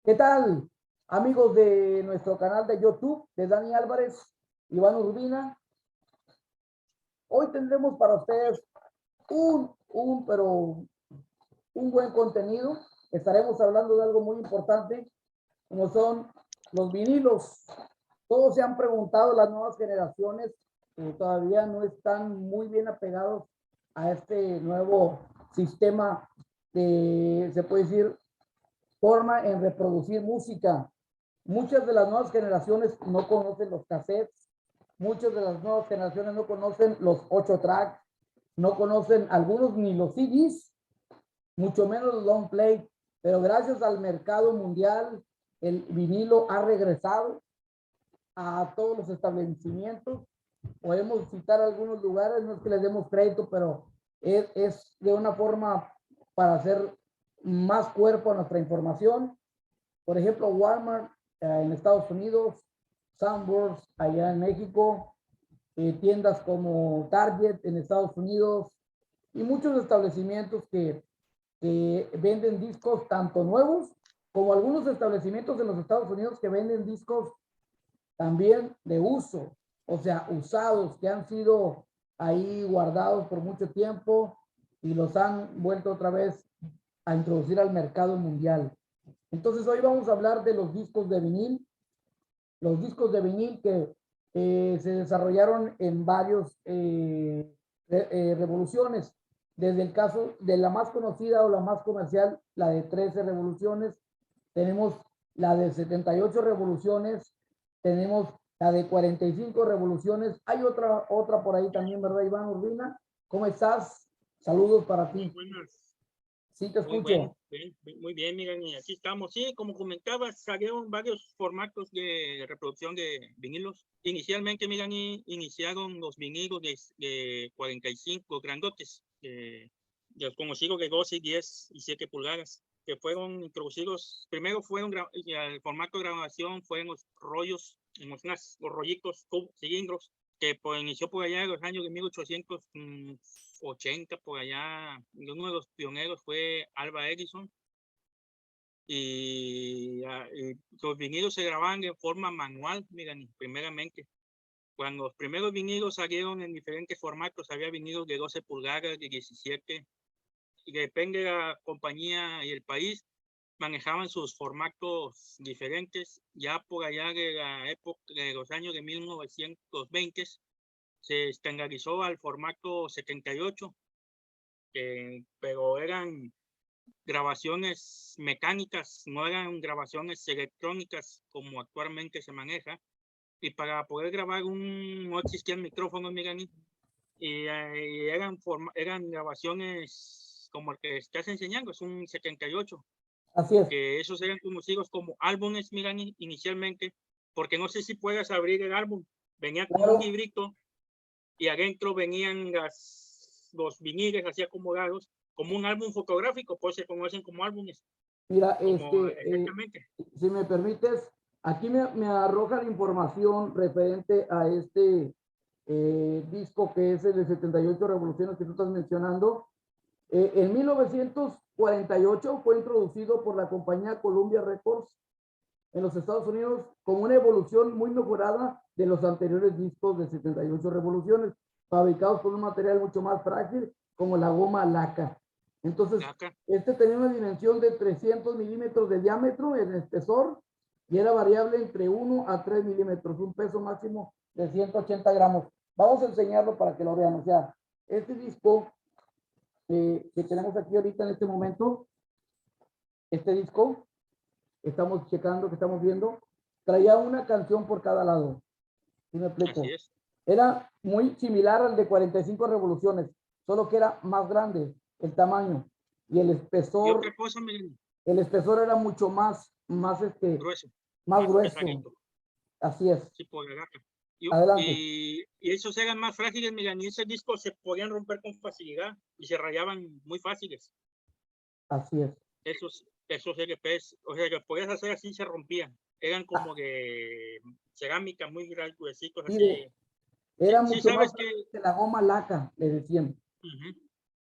¿Qué tal, amigos de nuestro canal de YouTube, de Dani Álvarez, Iván Urbina? Hoy tendremos para ustedes un buen contenido. Estaremos hablando de algo muy importante, como son los vinilos. Todos se han preguntado, las nuevas generaciones todavía no están muy bien apegados a este nuevo sistema de, se puede decir, forma en reproducir música. Muchas de las nuevas generaciones no conocen los cassettes, muchas de las nuevas generaciones no conocen los 8 tracks, no conocen algunos ni los CDs, mucho menos los long play, pero gracias al mercado mundial, el vinilo ha regresado a todos los establecimientos. Podemos citar algunos lugares, no es que les demos crédito, pero es de una forma para hacer más cuerpo a nuestra información. Por ejemplo, Walmart en Estados Unidos, Sanborns allá en México, tiendas como Target en Estados Unidos y muchos establecimientos que venden discos tanto nuevos como algunos establecimientos en los Estados Unidos que venden discos también de uso, o sea, usados, que han sido ahí guardados por mucho tiempo y los han vuelto otra vez a introducir al mercado mundial. Entonces hoy vamos a hablar de los discos de vinil que se desarrollaron en varios revoluciones. Desde el caso de la más conocida o la más comercial, la de 13 revoluciones, tenemos la de 78 revoluciones, tenemos la de 45 revoluciones. Hay otra por ahí también, ¿verdad, Iván Urbina? ¿Cómo estás? Saludos para ti. Muy buenas. Sí, te Muy escucho. muy bien, miren, y aquí estamos. Sí, como comentabas, salieron varios formatos de reproducción de vinilos. Inicialmente, miren, iniciaron los vinilos de 45 grandotes, los conocidos de 12, 10 y 7 pulgadas, que fueron introducidos. Primero el formato de grabación fue en los rollos, en los rollitos, cilindros, que inició por allá en los años de 1880, por allá. Uno de los pioneros fue Alva Edison, y los vinilos se grababan en forma manual, miren, primeramente. Cuando los primeros vinilos salieron en diferentes formatos, había vinilos de 12 pulgadas, de 17, y depende de la compañía y el país, manejaban sus formatos diferentes. Ya por allá de la época de los años de 1920 se estandarizó al formato 78, pero eran grabaciones mecánicas, no eran grabaciones electrónicas como actualmente se maneja. Y para poder grabar no existían micrófonos, miren, y eran grabaciones como el que estás enseñando, es un 78. Así es. Que esos eran conocidos como álbumes, miren, inicialmente, porque no sé si puedas abrir el álbum. Venía con un librito y adentro venían los viniles así acomodados, como un álbum fotográfico, pues se conocen como álbumes. Mira, Exactamente. si me permites, aquí me arroja la información referente a este disco que es el de 78 revoluciones que tú estás mencionando. En 1948 fue introducido por la compañía Columbia Records en los Estados Unidos como una evolución muy mejorada de los anteriores discos de 78 revoluciones, fabricados con un material mucho más frágil como la goma laca. Entonces, este tenía una dimensión de 300 milímetros de diámetro en espesor y era variable entre 1 a 3 milímetros, un peso máximo de 180 gramos. Vamos a enseñarlo para que lo vean. O sea, este disco que tenemos aquí ahorita en este momento, este disco, estamos checando, que estamos viendo, traía una canción por cada lado. ¿Sí me explico? Así es. Era muy similar al de 45 revoluciones, solo que era más grande el tamaño y el espesor. Y otra cosa, el espesor era mucho más grueso. Más grueso. Pesadito. Así es. Sí, por el gato. Adelante. Y esos eran más frágiles, miren, y ese disco se podían romper con facilidad y se rayaban muy fáciles. Así es. Esos LPs, o sea, que podías hacer así, se rompían. Eran como de cerámica, muy gruesitos, así. Era Sí, mucho sabes más que la goma laca, le decían.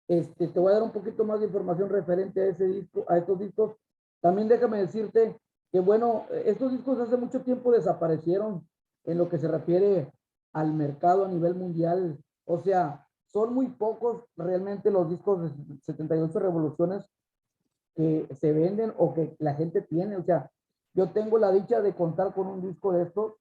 Te voy a dar un poquito más de información referente a ese disco, a estos discos. También déjame decirte que bueno, estos discos hace mucho tiempo desaparecieron en lo que se refiere al mercado a nivel mundial. O sea, son muy pocos realmente los discos de 78 revoluciones que se venden o que la gente tiene. O sea, yo tengo la dicha de contar con un disco de estos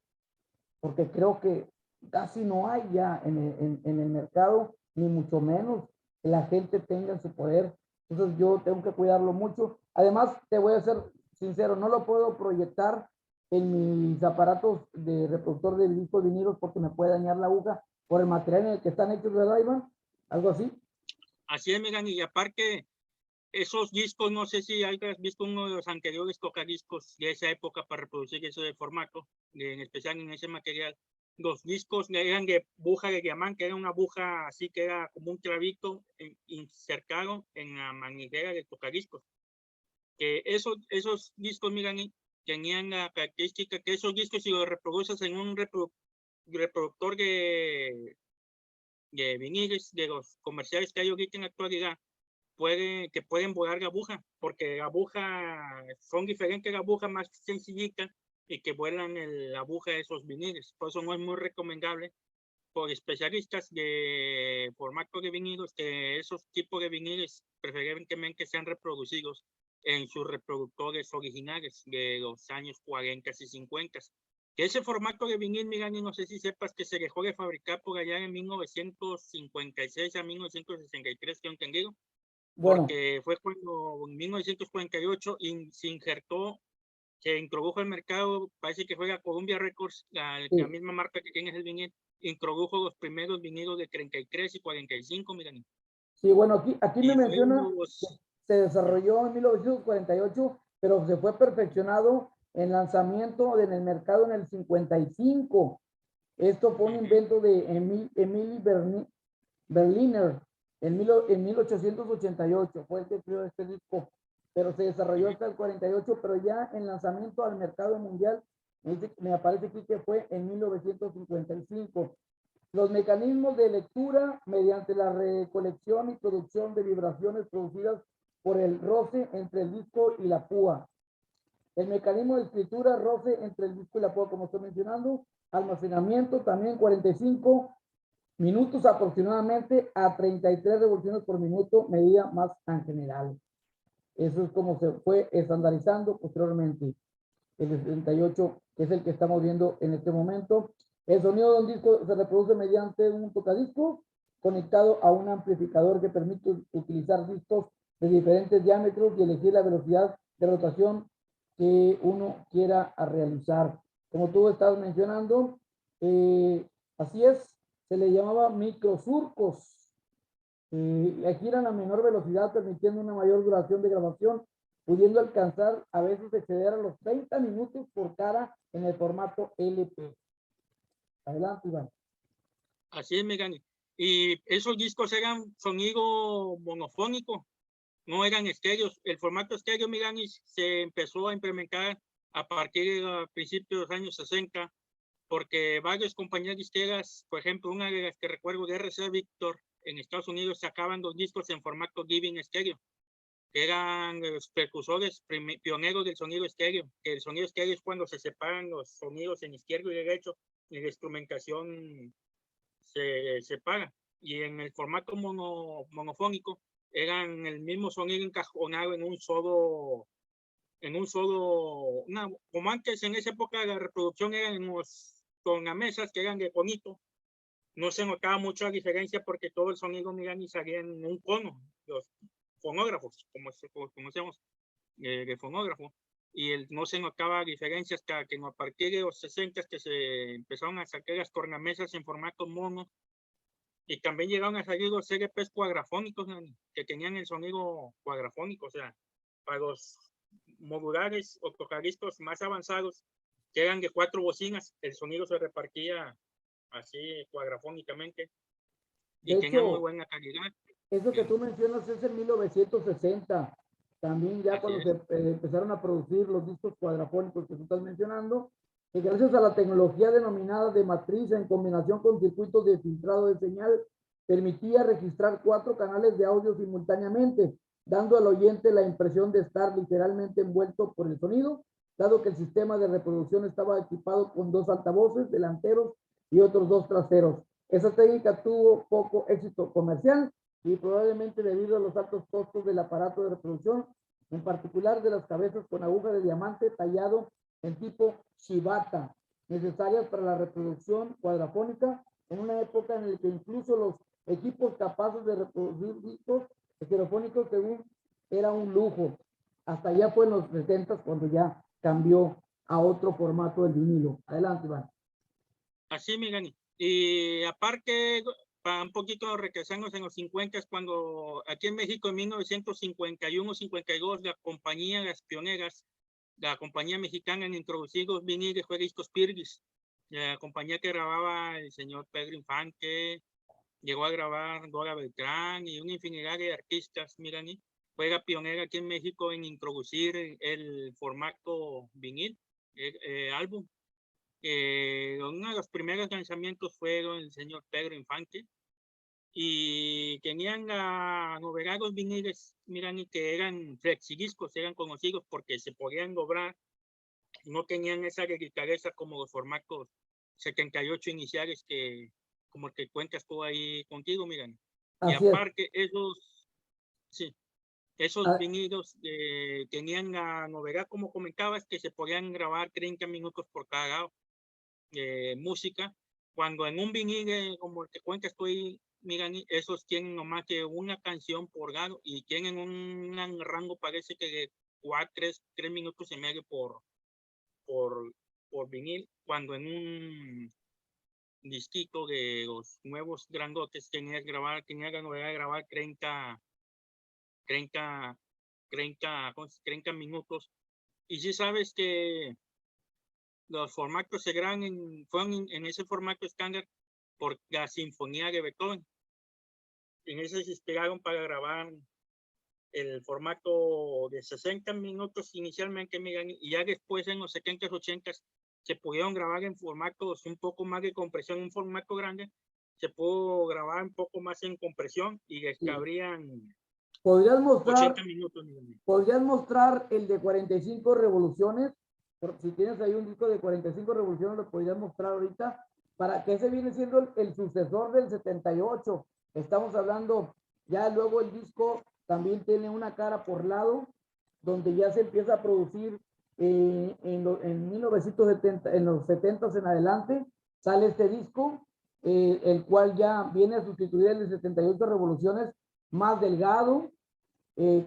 porque creo que casi no hay ya en el mercado, ni mucho menos que la gente tenga en su poder. Entonces yo tengo que cuidarlo mucho. Además, te voy a ser sincero, no lo puedo proyectar en mis aparatos de reproductor de discos vinilos porque me puede dañar la aguja por el material en el que están hechos, ¿verdad, Iván? Algo así. Así es, Megan, y aparte, esos discos, no sé si hayas visto uno de los anteriores tocadiscos de esa época para reproducir ese de formato, en especial en ese material. Los discos eran de aguja de diamante, era una aguja así que era como un clavito insertado en la maniguera del tocadiscos. Que esos discos, miran, tenían la característica que esos discos, si los reproduces en un reproductor de viniles, de los comerciales que hay ahorita en la actualidad, que pueden volar la aguja, porque la aguja son diferentes, la aguja más sencillita y que vuelan la aguja de esos viniles. Por eso no es muy recomendable por especialistas de formato de vinilos que esos tipos de viniles preferentemente sean reproducidos en sus reproductores originales de los años 40 y 50. Que ese formato de vinil, Miran, no sé si sepas que se dejó de fabricar por allá en 1956 a 1963, que he entendido, Bueno, porque fue cuando en 1948 se introdujo al mercado, parece que fue la Columbia Records, la sí, misma marca que tiene el vinil, introdujo los primeros vinilos de 33 y 45, miren. sí, bueno, aquí me Y fueron menciona que los... se desarrolló en 1948, pero se fue perfeccionado en lanzamiento en el mercado en el 55. Esto fue un invento de Emily Berliner en 1888, fue el que creó este disco, pero se desarrolló hasta el 48, pero ya en lanzamiento al mercado mundial, me aparece aquí que fue en 1955. Los mecanismos de lectura mediante la recolección y producción de vibraciones producidas por el roce entre el disco y la púa. El mecanismo de escritura, roce entre el disco y la púa, como estoy mencionando. Almacenamiento también 45 minutos aproximadamente a 33 revoluciones por minuto, medida más en general. Eso es como se fue estandarizando posteriormente. El 78, que es el que estamos viendo en este momento. El sonido de un disco se reproduce mediante un tocadiscos conectado a un amplificador que permite utilizar discos de diferentes diámetros y elegir la velocidad de rotación que uno quiera realizar. Como tú estás mencionando, así es, se le llamaba microsurcos. Giran a menor velocidad, permitiendo una mayor duración de grabación, pudiendo alcanzar a veces exceder a los 30 minutos por cara en el formato LP. Adelante, Iván. Así es, Megani. Y esos discos eran sonido monofónico, no eran estéreos. El formato estéreo, Megani, se empezó a implementar a partir de principios de los años 60, porque varias compañías disqueras, por ejemplo, una de las que recuerdo de RCA Victor en Estados Unidos, sacaban los discos en formato Gibson estéreo, que eran los precursores pioneros del sonido estéreo. El sonido estéreo es cuando se separan los sonidos en izquierdo y derecho y la instrumentación se separa. Y en el formato monofónico eran el mismo sonido encajonado en un solo, como antes en esa época la reproducción eran en los tornamesas que eran de conito. No se notaba mucho la diferencia porque todo el sonido, miran, y salía en un cono, los fonógrafos, como conocemos de fonógrafo, y no se notaba diferencia hasta que a partir de los 60 que se empezaron a sacar las tornamesas en formato mono, y también llegaron a salir los LPs cuadrafónicos, que tenían el sonido cuadrafónico, o sea, para los modulares o tocadiscos más avanzados, que eran de 4 bocinas, el sonido se repartía así cuadrafónicamente y De tenían muy hecho, buena calidad. eso que tú mencionas es en 1960. También ya Así cuando es. se empezaron a producir los discos cuadrafónicos que tú estás mencionando, que gracias a la tecnología denominada de matriz en combinación con circuitos de filtrado de señal, permitía registrar 4 canales de audio simultáneamente, dando al oyente la impresión de estar literalmente envuelto por el sonido dado que el sistema de reproducción estaba equipado con 2 altavoces delanteros y otros 2 traseros. Esa técnica tuvo poco éxito comercial y probablemente debido a los altos costos del aparato de reproducción, en particular de las cabezas con aguja de diamante tallado en tipo Shibata, necesarias para la reproducción cuadrafónica en una época en la que incluso los equipos capaces de reproducir discos estereofónicos según era un lujo. Hasta allá fue en los 70 cuando ya cambió a otro formato del vinilo. Adelante, Iván. Así, Migani. Y aparte, para un poquito regresamos en los 50, cuando aquí en México en 1951-52, la compañía Las Pioneras, la compañía mexicana en introducir los viniles fue Discos Pirgis, la compañía que grababa el señor Pedro Infante, llegó a grabar Dora Beltrán y una infinidad de artistas, Migani. Fue la pionera aquí en México en introducir el formato vinil, álbum. Uno de los primeros lanzamientos fueron el señor Pedro Infante y tenían a novedad los viniles, miran, y que eran flexidiscos, eran conocidos porque se podían doblar, no tenían esa delicadeza como los formatos 78 iniciales que como el que cuentas tú ahí contigo, miran. Y Así es. aparte esos, sí, esos vinilos tenían la novedad, como comentabas, que se podían grabar 30 minutos por cada lado. Música, cuando en un vinil como el que cuentas estoy, miran, esos tienen nomás que una canción por lado y tienen un rango, parece que de 3 minutos y medio por vinil, cuando en un disquito de los nuevos grandotes tenía la novedad de grabar 30 minutos. Y si sabes que los formatos fueron en ese formato estándar por la Sinfonía de Beethoven. En ese se inspiraron para grabar el formato de 60 minutos inicialmente, y ya después en los 70s, 80s se pudieron grabar en formatos un poco más de compresión, un formato grande, se pudo grabar un poco más en compresión y les cabrían ¿Podrías mostrar, 80 minutos. ¿podrías mostrar el de 45 revoluciones? Si tienes ahí un disco de 45 revoluciones, lo podrías mostrar ahorita, para que ese viene siendo el sucesor del 78. Estamos hablando, ya luego el disco también tiene una cara por lado, donde ya se empieza a producir en 1970, en los 70s en adelante, sale este disco, el cual ya viene a sustituir el de 78 revoluciones, más delgado,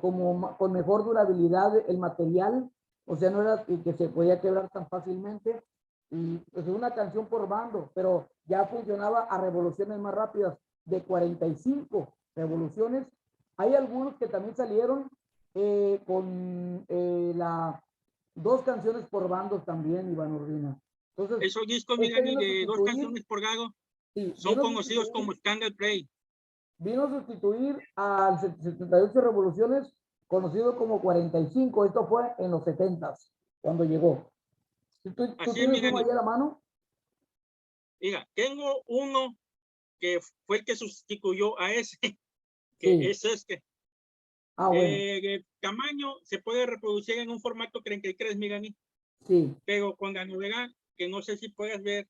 con mejor durabilidad el material, o sea, no era que se podía quebrar tan fácilmente, y pues una canción por bando, pero ya funcionaba a revoluciones más rápidas, de 45 revoluciones. Hay algunos que también salieron con 2 canciones por bandos también, Iván Urbina. Entonces, esos discos, este miran, de 2 canciones por lado, sí, son conocidos como Standard Play. Vino a sustituir al 78 revoluciones, conocido como 45. Esto fue en los 70s, cuando llegó. ¿Tú tienes uno ahí a la mano? Mira, tengo uno que fue el que sustituyó a ese, que Sí. es este. Bueno. El tamaño se puede reproducir en un formato 33, Migani. Sí. Pero con la novedad, que no sé si puedes ver,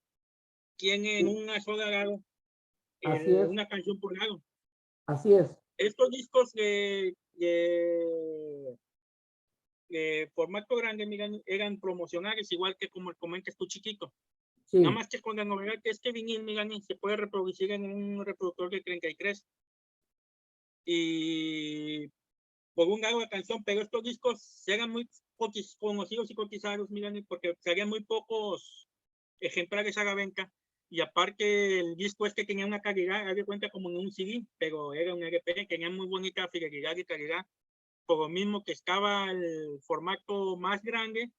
tiene en una sola lado una canción por lado. Así es. Estos discos de formato grande, Migani, eran promocionales, igual que como el comentas tú, chiquito. Sí. Nada más que con la novedad que este vinil, Migani, se puede reproducir en un reproductor de 33. Y por un lado la canción, pero estos discos serán muy conocidos y cotizados, miren, porque serían muy pocos ejemplares a la venta, y aparte el disco este tenía una calidad, haz de cuenta como en un CD, pero era un LP, tenía muy bonita fidelidad y calidad, por lo mismo que estaba el formato más grande,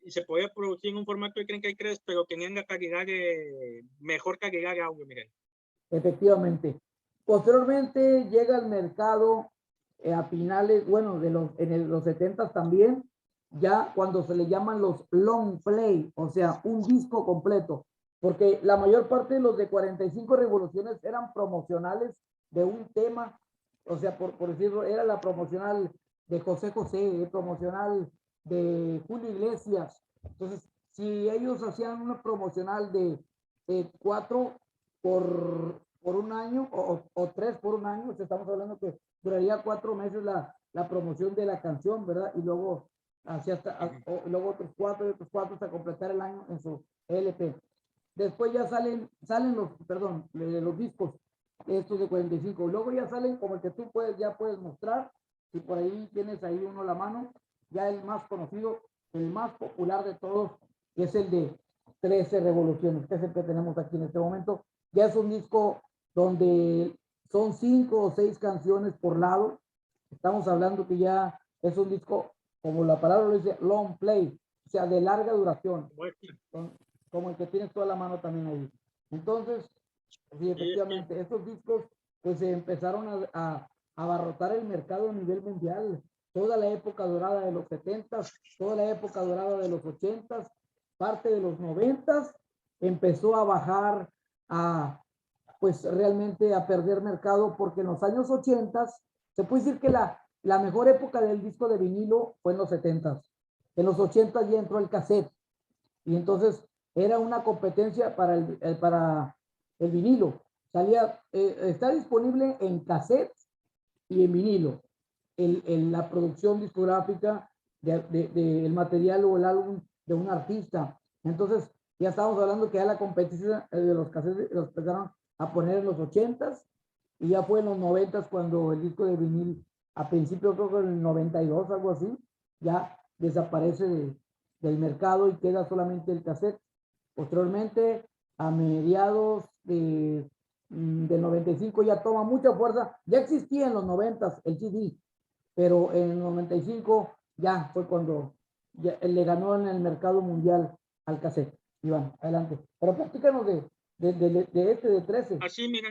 y se podía producir en un formato de 33, pero tenían la calidad de mejor calidad de audio, miren. Efectivamente. Posteriormente llega al mercado a finales, bueno, los 70 también, ya cuando se le llaman los long play, o sea, un disco completo, porque la mayor parte de los de 45 revoluciones eran promocionales de un tema, o sea, por decirlo, era la promocional de José José, promocional de Julio Iglesias. Entonces, si ellos hacían una promocional de 4 por un año o 3 por un año, estamos hablando que duraría 4 meses la promoción de la canción, ¿verdad? Y luego hacia luego otros 4 y otros 4 hasta completar el año en su LP. Después ya salen los discos estos de 45. Luego ya salen como el que tú ya puedes mostrar. Si por ahí tienes ahí uno a la mano, ya el más conocido, el más popular de todos, es el de 13 revoluciones, que es el que tenemos aquí en este momento. Ya es un disco donde son 5 o 6 canciones por lado. Estamos hablando que ya es un disco, como la palabra lo dice, long play, o sea, de larga duración, como el que tienes toda la mano también ahí. Entonces, sí, efectivamente, estos discos pues se empezaron a abarrotar el mercado a nivel mundial. Toda la época dorada de los 70s, toda la época dorada de los 80s, parte de los 90s, empezó a bajar pues realmente a perder mercado, porque en los años 80s, se puede decir que la mejor época del disco de vinilo fue en los 70s. En los 80s ya entró el cassette, y entonces era una competencia para el vinilo. Está disponible en cassette y en vinilo. La producción discográfica del material o el álbum de un artista. Entonces, ya estamos hablando que ya la competencia de los cassettes los empezaron a poner en los 80s, y ya fue en los 90s cuando el disco de vinil, a principio creo que en el 92, algo así, ya desaparece del mercado y queda solamente el cassette. Posteriormente, a mediados del 95 ya toma mucha fuerza. Ya existía en los 90s el CD, pero en el 95 ya fue cuando le ganó en el mercado mundial al cassette. Iván, adelante. Pero platícanos de este de 13. Así, mira,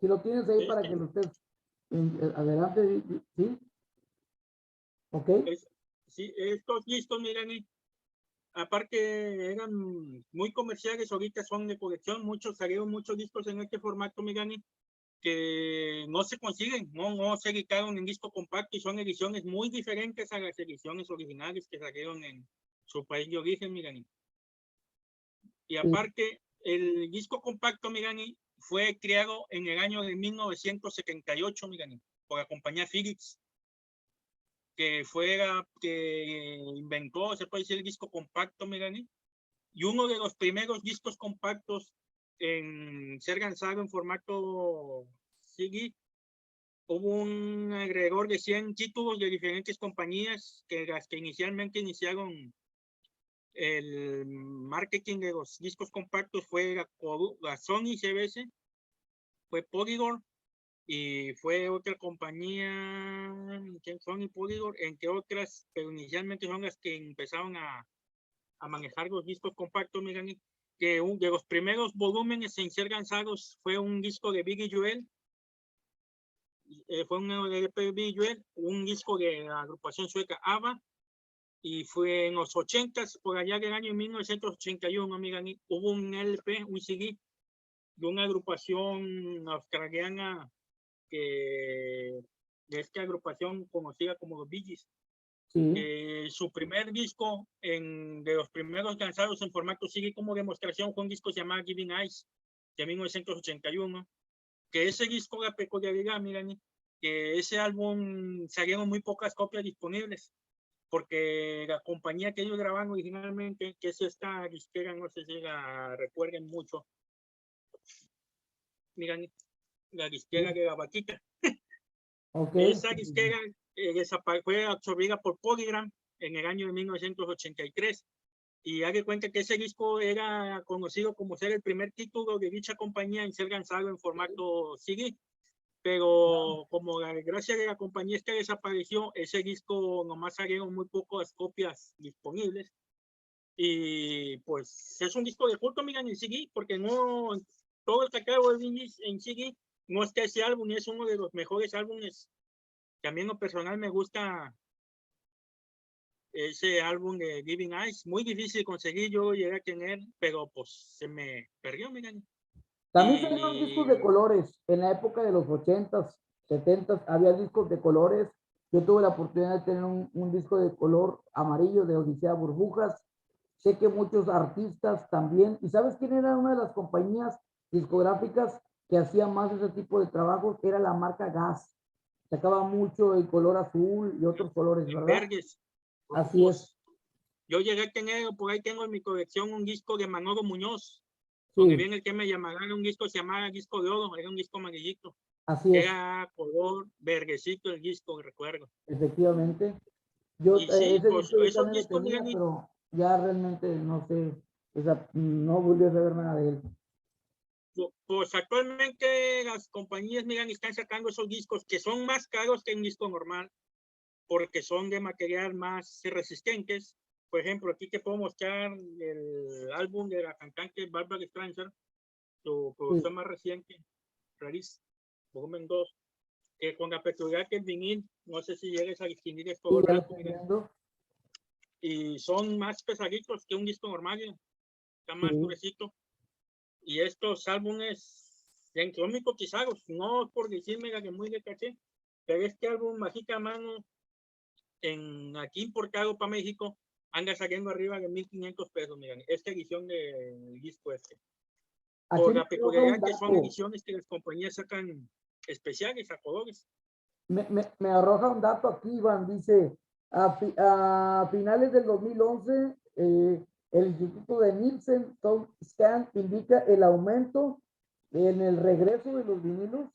Si lo tienes ahí para que lo estés adelante, ¿sí? ¿Ok? Sí, estos discos, mira, aparte eran muy comerciales, ahorita son de colección, salieron muchos discos en este formato, Migani, que no se consiguen, no se editaron en disco compacto, y son ediciones muy diferentes a las ediciones originales que salieron en su país de origen, Migani. Y aparte, el disco compacto, Migani, fue creado en el año de 1978, Migani, por la compañía Philips, que inventó, se puede decir, el disco compacto, Migani, y uno de los primeros discos compactos en ser lanzado en formato CD. Hubo un agregador de 100 títulos de diferentes compañías, que las que inicialmente iniciaron el marketing de los discos compactos fue la Sony CBS, fue Polydor, y fue otra compañía, Sony, Polydor, entre otras, pero inicialmente son las que empezaron a manejar los discos compactos. Miren, que de los primeros volúmenes en ser lanzados fue un disco de Billy Joel, fue un LP de Billy Joel, un disco de la agrupación sueca ABBA, y fue en los 80s, por allá del año 1981, miren, hubo un LP, un CD de una agrupación australiana, de esta agrupación conocida como los Bee Gees. Sí. Su primer disco, de los primeros lanzados en formato CD como demostración, fue un disco llamado Giving Eyes, de 1981, que ese disco, la peculiaridad, miren, que ese álbum salieron muy pocas copias disponibles, porque la compañía que ellos grabaron originalmente, que es esta disquera, no sé si la recuerden mucho, miren, la disquera de la vaquita. Okay. Esa disquera fue absorbida por Polygram en el año de 1983, y haga cuenta que ese disco era conocido como ser el primer título de dicha compañía en ser lanzado en formato CD, pero como la desgracia de la compañía es que desapareció, ese disco nomás salieron muy pocas copias disponibles, y pues es un disco de culto, miren, en CD, porque no todo el que acabo de en CD, no es que ese álbum es uno de los mejores álbumes. Que a mí en lo personal me gusta ese álbum de Giving Eyes, muy difícil de conseguir, yo llegué a tener, pero pues se me perdió, miren. También salieron discos de colores en la época de los 80s, 70s, había discos de colores Yo tuve la oportunidad de tener un disco de color amarillo de Odisea Burbujas. Sé que muchos artistas también. ¿Y sabes quién era una de las compañías discográficas que hacía más ese tipo de trabajos? Era la marca Gas. Sacaba mucho el color azul y otros colores, En ¿verdad? verdes, Así es. rojos. Yo llegué a tener, por ahí tengo en mi colección un disco de Manolo Muñoz, donde Sí, viene el que me llamará un disco, se llamaba Disco de Oro, era un disco amarillito. así es. Era color verdecito el disco, recuerdo. Efectivamente. Yo, Y sí, ese pues disco yo esos también lo discos, tenía, miren, pero ya realmente no sé, o sea, no volví a saber nada de él. pues actualmente las compañías, miran, están sacando esos discos que son más caros que un disco normal, porque son de material más resistentes. Por ejemplo, aquí te puedo mostrar el álbum de la cantante Barbara Streisand, su Sí, producción más reciente, Release, volumen 2, que con la peculiaridad que el vinil, no sé si llegues a distinguir el sí, color ya lo blanco, estoy miren, viendo. y son más pesaditos que un disco normal, miren, está más Sí, gruesito. Y estos álbumes económicos quizás, no por decirme que muy de caché, pero este álbum Mágica Mano, aquí importado para México, anda saliendo arriba de 1,500 pesos, miren, esta edición del disco este. aquí Por me la arroja un peculiaridad que son dato, ediciones que las compañías sacan especiales a colores. me arroja un dato aquí, Iván, dice, a finales del 2011, el Instituto de Nielsen Sound Scan indica el aumento en el regreso de los vinilos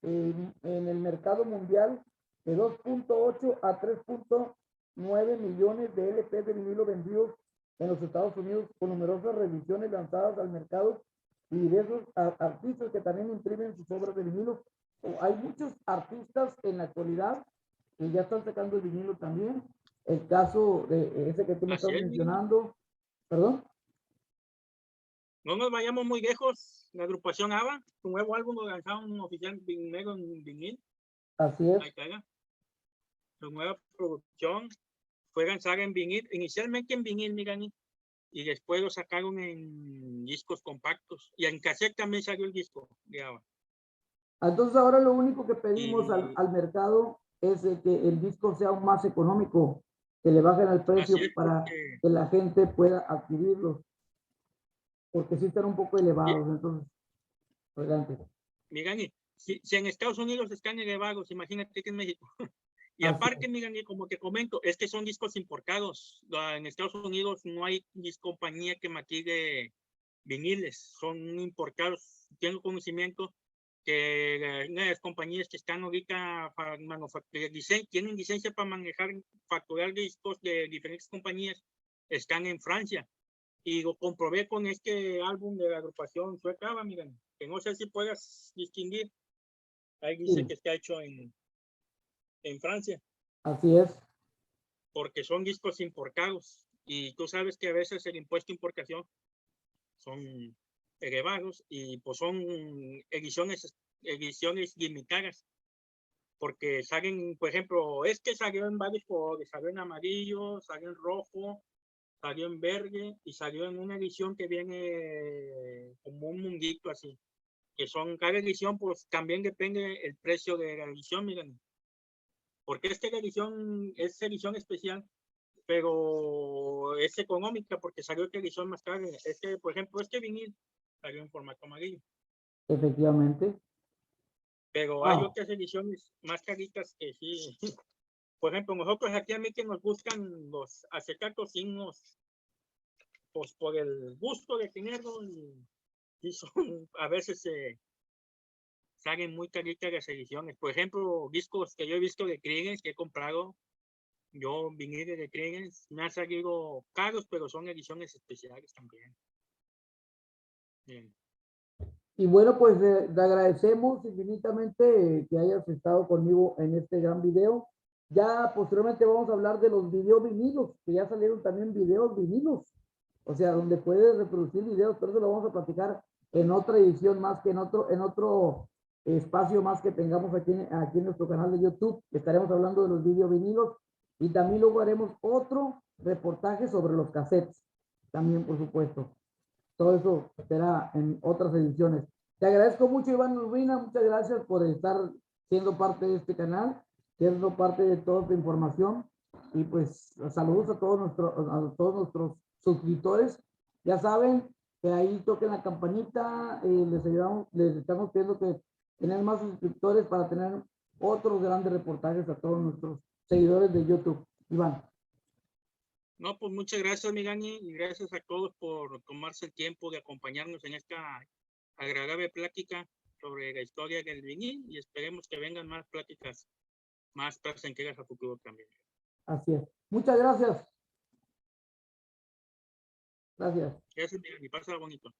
en el mercado mundial de 2.8 a 3.9 millones de LP de vinilo vendidos en los Estados Unidos, con numerosas revisiones lanzadas al mercado y diversos artistas que también imprimen sus obras de vinilo. Hay muchos artistas en la actualidad que ya están sacando el vinilo también. El caso de ese que tú me Así estás es, miren. mencionando, perdón. No nos vayamos muy lejos. La agrupación ABBA, su nuevo álbum lo lanzaron oficial negro en vinil. Así es. Ahí está. Su nueva producción fue lanzada en vinil, inicialmente en vinil, miren, y después lo sacaron en discos compactos. Y en cassette también salió el disco de ABBA. Entonces ahora lo único que pedimos Y al mercado es que el disco sea aún más económico, que le bajen el así precio es, para porque que la gente pueda adquirirlos, porque sí están un poco y- elevados. Entonces, adelante. miren, si en Estados Unidos están elevados, imagínate que en México. Y Así aparte, es, miren, como te comento, es que son discos importados. En Estados Unidos no hay compañía que maquille viniles, son importados. Tengo conocimiento que las compañías que están ahorita para tienen licencia para manejar, facturar discos de diferentes compañías, están en Francia. Y lo comprobé con este álbum de la agrupación sueca, miren, que no sé si puedas distinguir. Ahí dice sí, que está hecho en Francia, así es. porque son discos importados. Y tú sabes que a veces el impuesto de importación son elevados y pues son ediciones limitadas, porque salen, por ejemplo, salió en varios colores, salió en amarillo, salió en rojo, salió en verde y salió en una edición que viene como un mundito así, que son cada edición, pues también depende el precio de la edición, miren, porque la edición es edición especial, pero es económica porque salió otra edición más cara. Por ejemplo, vinil salió en formato amarillo, Efectivamente. pero hay Wow. otras ediciones más caritas que sí. Por ejemplo, nosotros aquí a mí que nos buscan los acetatos y pues por el gusto de tenerlo, y son, a veces salen muy caritas las ediciones. Por ejemplo, discos que yo he visto de Creedence que he comprado, yo viniles de Creedence, me han salido caros, pero son ediciones especiales también. Bien. Y bueno, pues te agradecemos infinitamente que hayas estado conmigo en este gran video. Ya posteriormente vamos a hablar de los video vinilos, que ya salieron también videos vinilos, o sea, donde puedes reproducir videos, pero eso lo vamos a platicar en otra edición más, que en otro espacio más que tengamos aquí en nuestro canal de YouTube. Estaremos hablando de los video vinilos y también luego haremos otro reportaje sobre los cassettes, también por supuesto. Todo eso será en otras ediciones. Te agradezco mucho, Iván Urbina. Muchas gracias por estar siendo parte de este canal. que es parte de toda esta información. Y pues saludos a todos nuestros suscriptores. Ya saben que ahí toquen la campanita, les ayudamos, les estamos pidiendo que tengan más suscriptores para tener otros grandes reportajes a todos nuestros seguidores de YouTube. Iván. No, pues muchas gracias, Migani, y gracias a todos por tomarse el tiempo de acompañarnos en esta agradable plática sobre la historia del vinil, y esperemos que vengan más pláticas, más placenteras a futuro también. Así es. Muchas gracias. Gracias. Gracias, Migani, pásala bonito.